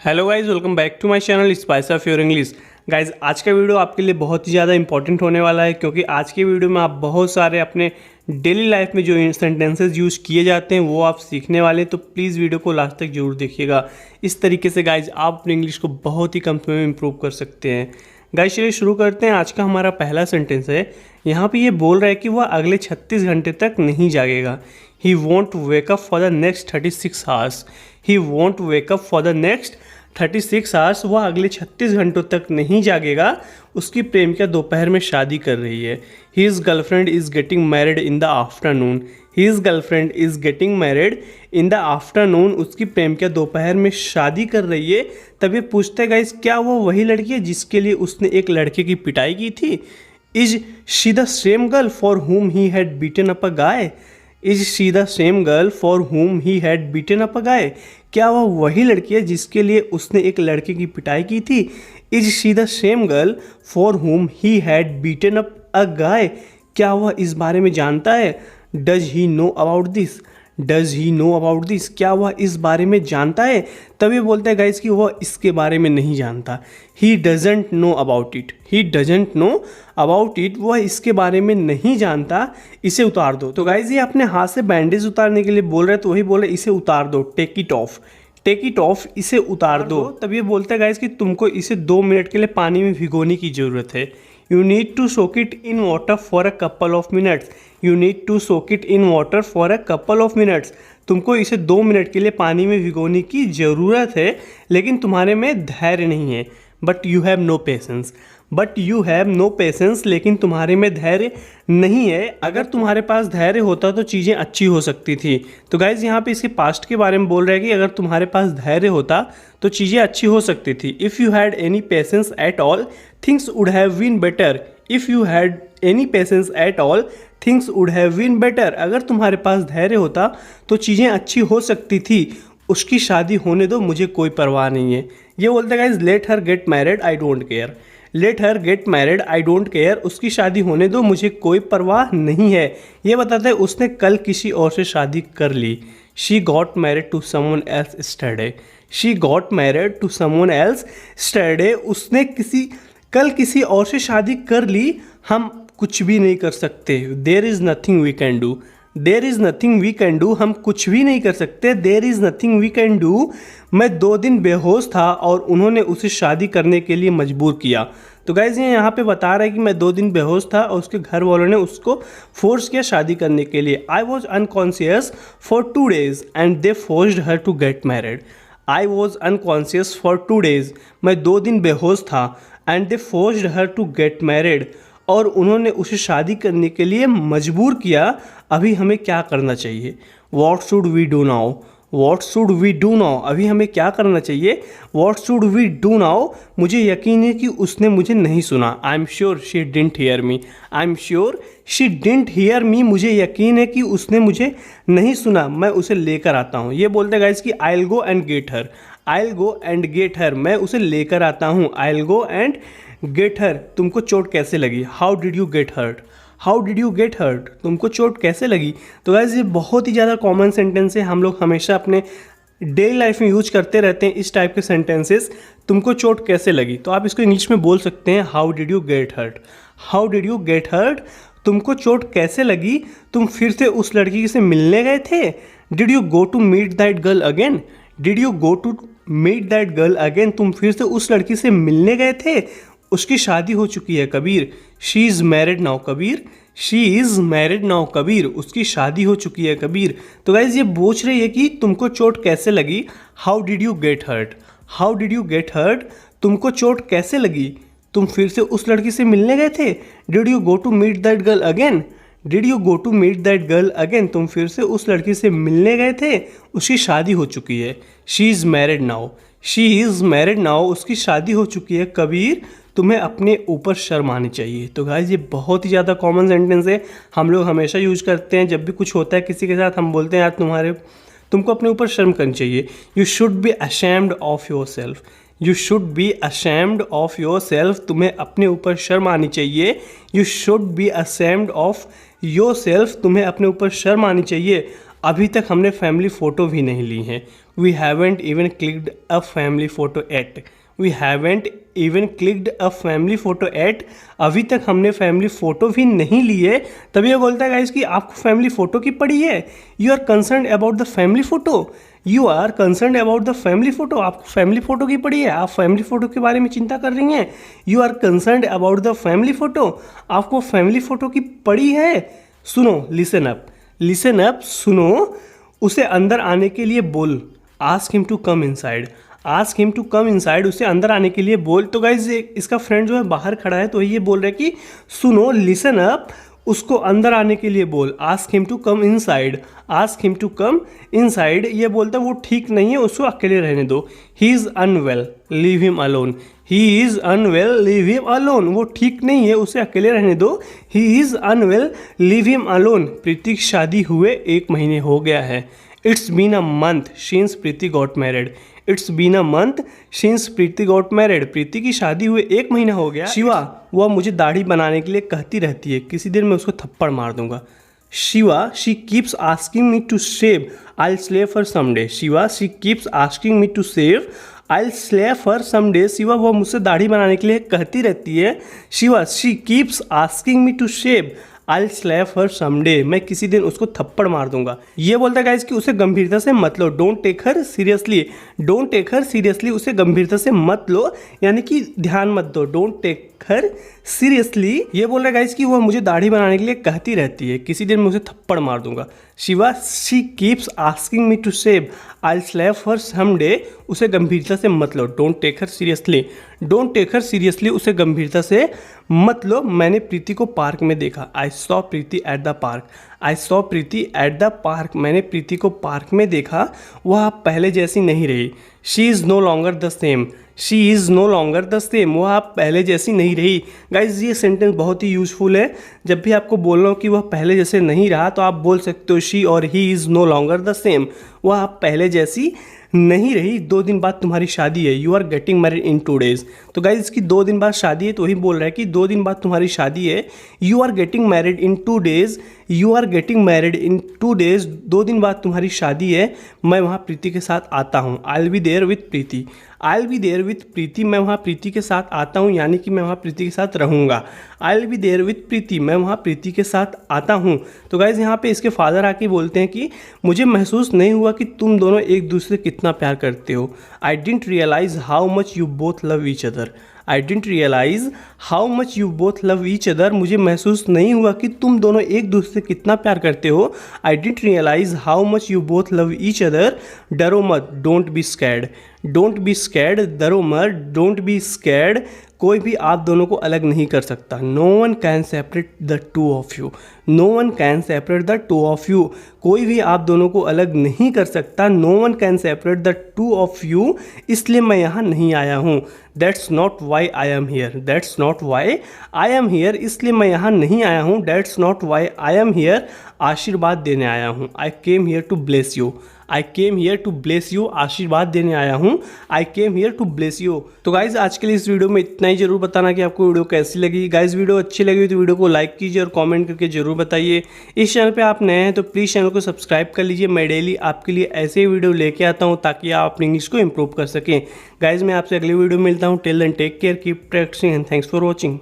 Hello guys, welcome back to my channel spice of your English. Guys, आज का video आपके लिए बहुत ही ज़्यादा इंपॉर्टेंट होने वाला है, क्योंकि आज के वीडियो में आप बहुत सारे अपने डेली लाइफ में जो सेंटेंसेस यूज़ किए जाते हैं वो आप सीखने वाले हैं। तो प्लीज़ वीडियो को लास्ट तक जरूर देखिएगा। इस तरीके से गाइज आप अपने इंग्लिश को बहुत ही कम समय में इम्प्रूव कर सकते हैं। गाइज चलिए शुरू करते हैं। आज का हमारा पहला सेंटेंस है। यहाँ पे ये बोल रहा है कि वह अगले 36 घंटे तक नहीं जागेगा। He won't wake up for the next 36 hours. He won't wake up for the next 36 hours. वह अगले 36 घंटों तक नहीं जागेगा। उसकी प्रेमिका दोपहर में शादी कर रही है। His girlfriend is getting married in the afternoon. His girlfriend is getting married in the afternoon. उसकी प्रेमिका दोपहर में शादी कर रही है। तब ये पूछते हैं गाइस, क्या वो वही लड़की है जिसके लिए उसने एक लड़के की पिटाई की थी? Is she the same girl for whom he had beaten up a guy? Is she the same girl for whom he had beaten up a guy? क्या वह वही लड़की है जिसके लिए उसने एक लड़के की पिटाई की थी? Is she the same girl for whom he had beaten up a guy? क्या वह इस बारे में जानता है? Does he know about this? Does he know about this? क्या वह इस बारे में जानता है? तब ये बोलता है गाइस कि वह इसके बारे में नहीं जानता। He doesn't know about it. He doesn't know about it. वह इसके बारे में नहीं जानता। इसे उतार दो। तो गाइस ये अपने हाथ से बैंडेज उतारने के लिए बोल रहे हैं, तो वही बोल रहे इसे उतार दो। Take it off. Take it off, इसे उतार दो। तब ये बोलता है गाइस कि तुमको इसे 2 मिनट के लिए पानी में भिगोने की ज़रूरत है। You need to soak it in water for a couple of minutes. You need to soak it in water for a couple of minutes. तुमको इसे 2 मिनट के लिए पानी में भिगोने की ज़रूरत है, लेकिन तुम्हारे में धैर्य नहीं है। But you have no patience. But you have no patience, लेकिन तुम्हारे में धैर्य नहीं है। अगर तुम्हारे पास धैर्य होता तो चीज़ें अच्छी हो सकती थी। तो गाइज़ यहाँ पे इसके पास्ट के बारे में बोल रहा है कि अगर तुम्हारे पास धैर्य होता तो चीज़ें अच्छी हो सकती थी। If you had any patience at all things would have been better. If you had any patience at all things would have been better. अगर तुम्हारे पास धैर्य होता तो चीज़ें अच्छी हो सकती थी। उसकी शादी होने दो, मुझे कोई परवाह नहीं है। ये बोलते हैं guys, let her gate married, I don't care. Let her gate married, I don't care. उसकी शादी होने दो, मुझे कोई परवाह नहीं है। ये बताते हैं उसने कल किसी और से शादी कर ली। She got married to someone else yesterday. She got married to someone else yesterday. उसने कल किसी और से शादी कर ली। हम कुछ भी नहीं कर सकते। There is nothing we can do. There is nothing we can do. हम कुछ भी नहीं कर सकते। There is nothing we can do. मैं 2 दिन बेहोश था और उन्होंने उसे शादी करने के लिए मजबूर किया। तो गाइज़ ये यहाँ पे बता रहा है कि मैं 2 दिन बेहोश था और उसके घर वालों ने उसको फोर्स किया शादी करने के लिए। I was unconscious for 2 days and they forced her to get married. I was unconscious for 2 days। मैं 2 दिन बेहोश था and they forced her to get married. और उन्होंने उसे शादी करने के लिए मजबूर किया। अभी हमें क्या करना चाहिए? What should we do now? What should we do now? अभी हमें क्या करना चाहिए? What should we do now? मुझे यकीन है कि उसने मुझे नहीं सुना। I am sure she didn't hear me. I am sure she didn't hear me. मुझे यकीन है कि उसने मुझे नहीं सुना। मैं उसे लेकर आता हूँ। ये बोलते गाइस कि I will go and get her. I will go and get her. मैं उसे लेकर आता हूँ। I will go and get her. तुमको चोट कैसे लगी? How did you get hurt? How did you get hurt? तुमको चोट कैसे लगी? तो गाइस ये बहुत ही ज़्यादा कॉमन सेंटेंस है। हम लोग हमेशा अपने डेली लाइफ में यूज करते रहते हैं इस टाइप के सेंटेंसेस। तुमको चोट कैसे लगी? तो आप इसको इंग्लिश में बोल सकते हैं, how did you get hurt? How did you get hurt? तुमको चोट कैसे लगी? तुम फिर से उस लड़की से मिलने गए थे? Did you go to meet that girl again? Did you go to meet that girl again? तुम फिर से उस लड़की से मिलने गए थे? उसकी शादी हो चुकी है Kabir. She is married now Kabir. She is married now Kabir. उसकी शादी हो चुकी है कबीर। तो गाइज ये पूछ रही है कि तुमको चोट कैसे लगी? How did you get hurt? How did you get hurt? तुमको चोट कैसे लगी? तुम फिर से उस लड़की से मिलने गए थे? Did you go to meet that girl again? Did you go to meet that girl again? तुम फिर से उस लड़की से मिलने गए थे? उसकी शादी हो चुकी है। She is married now. She is married now. उसकी शादी हो चुकी है कबीर। तुम्हें अपने ऊपर शर्म आनी चाहिए। तो गाइज ये बहुत ही ज़्यादा कॉमन सेंटेंस है। हम लोग हमेशा यूज करते हैं। जब भी कुछ होता है किसी के साथ, हम बोलते हैं यार तुमको अपने ऊपर शर्म करनी चाहिए। You should be ashamed of yourself. You should be ashamed of yourself. तुम्हें अपने ऊपर शर्म आनी चाहिए। You should be ashamed of yourself. तुम्हें अपने ऊपर शर्म आनी चाहिए। अभी तक हमने फैमिली फ़ोटो भी नहीं ली हैं। We haven't even clicked a family photo at. We haven't even clicked a family photo at. अभी तक हमने फैमिली फ़ोटो भी नहीं लिए। तभी ये बोलता है गाइस कि आपको फैमिली फ़ोटो की पड़ी है। You are concern about the family photo. You are concern about the family photo. आपको फैमिली फ़ोटो की पड़ी है, आप फैमिली फ़ोटो के बारे में चिंता कर रही हैं। You are concern about the family photo. आपको फैमिली फ़ोटो की पड़ी है। सुनो, लिसन अप, लिसन अप, सुनो। उसे अंदर आने के लिए बोल। Ask him to come inside. Ask him to come inside, उसे अंदर आने के लिए बोल। तो गाइज इसका फ्रेंड जो है बाहर खड़ा है, तो ये बोल रहा है कि सुनो, लिसन अप, उसको अंदर आने के लिए बोल। Ask him to come inside. Ask him to come inside. ये बोलता है वो ठीक नहीं है, उसको अकेले रहने दो। He is unwell, leave him alone. He is unwell, leave him alone. वो ठीक नहीं है, उसे अकेले रहने दो। He is unwell, leave him alone. Preeti की शादी हुए 1 महीने हो गया है। It's been a month since Preeti got married. It's been a month since Preeti got married. Preeti की शादी हुए 1 महीना हो गया। शिवा, वह मुझे दाढ़ी बनाने के लिए कहती रहती है, किसी दिन मैं उसको थप्पड़ मार दूंगा। Shiva, she keeps asking me to shave, I will slap her someday. Shiva, she keeps asking me to shave, I will slap her someday. Shiva, वह मुझसे दाढ़ी बनाने के लिए कहती रहती है। Shiva, she keeps asking me to shave, I will slap her someday. मैं किसी दिन उसको थप्पड़ मार दूंगा। ये बोलता है गाइस कि उसे गंभीरता से मत लो। Don't take her seriously. Don't take her seriously, उसे गंभीरता से मत लो, यानी कि ध्यान मत दो। Don't take her seriously. ये बोल रहा है गाइस कि वह मुझे दाढ़ी बनाने के लिए कहती रहती है, किसी दिन मैं उसे थप्पड़ मार दूंगा। Shiva, she keeps asking me to shave, I will slap her someday. उसे गंभीरता से मत लो। Don't take her seriously. Don't take her seriously, उसे गंभीरता से मत लो। मैंने प्रीति को पार्क में देखा। I saw Preeti at the park. I saw Preeti at the park. मैंने प्रीति को पार्क में देखा। वह अब पहले जैसी नहीं रही। She is no longer the same. She is no longer the same. वह अब पहले जैसी नहीं रही। गाइज ये सेंटेंस बहुत ही यूजफुल है। जब भी आपको बोलना हो कि वह पहले जैसे नहीं रहा, तो आप बोल सकते हो शी और he is no longer the same. वह अब पहले जैसी नहीं रही। 2 दिन बाद तुम्हारी शादी है। You are getting married in 2 days। तो गाइज इसकी 2 दिन बाद शादी है, तो वही बोल रहा है कि 2 दिन बाद तुम्हारी शादी है। You are getting married in 2 days। You are getting married in 2 days। 2 दिन बाद तुम्हारी शादी है। मैं वहाँ प्रीति के साथ आता हूँ। I will be there with Preeti. I will be there with Preeti. मैं वहाँ प्रीति के साथ आता हूँ, यानी कि मैं वहाँ प्रीति के साथ रहूँगा। I will be there with Preeti. मैं वहाँ प्रीति के साथ आता हूँ। तो गाइज यहाँ पे इसके फादर आके बोलते हैं कि मुझे महसूस नहीं हुआ कि तुम दोनों एक दूसरे कितना प्यार करते हो। I didn't realise how much you both love each other. I didn't realise how much you both love each other. मुझे महसूस नहीं हुआ कि तुम दोनों एक दूसरे कितना प्यार करते हो। I didn't realise how much you both love each other. डरो मत, don't be scared. Don't be scared, डरो मत, डोंट बी स्कैर्ड। कोई भी आप दोनों को अलग नहीं कर सकता। No one can separate the two of you. No one can separate the two of you. कोई भी आप दोनों को अलग नहीं कर सकता। No one can separate the two of you. इसलिए मैं यहाँ नहीं आया हूँ। That's not why I am here. That's not why I am here. इसलिए मैं यहाँ नहीं आया हूँ। That's not why I am here. आशीर्वाद देने आया हूँ। I came here to bless you. I came here to bless you. आशीर्वाद देने आया हूँ। I came here to bless you. तो गाइज आज के लिए इस वीडियो में इतना ही। जरूर बताना कि आपको वीडियो कैसी लगी। गाइज वीडियो अच्छी लगी तो वीडियो को लाइक कीजिए और कमेंट करके जरूर बताइए। इस चैनल पे आप नए हैं तो प्लीज़ चैनल को सब्सक्राइब कर लीजिए। मैं डेली आपके लिए ऐसे ही वीडियो लेके आता हूँ ताकि आप अपनी इंग्लिश को इंप्रूव कर सकें। गाइज मैं आपसे अगली वीडियो में मिलता हूँ। Till then take care, keep practising and thanks for watching.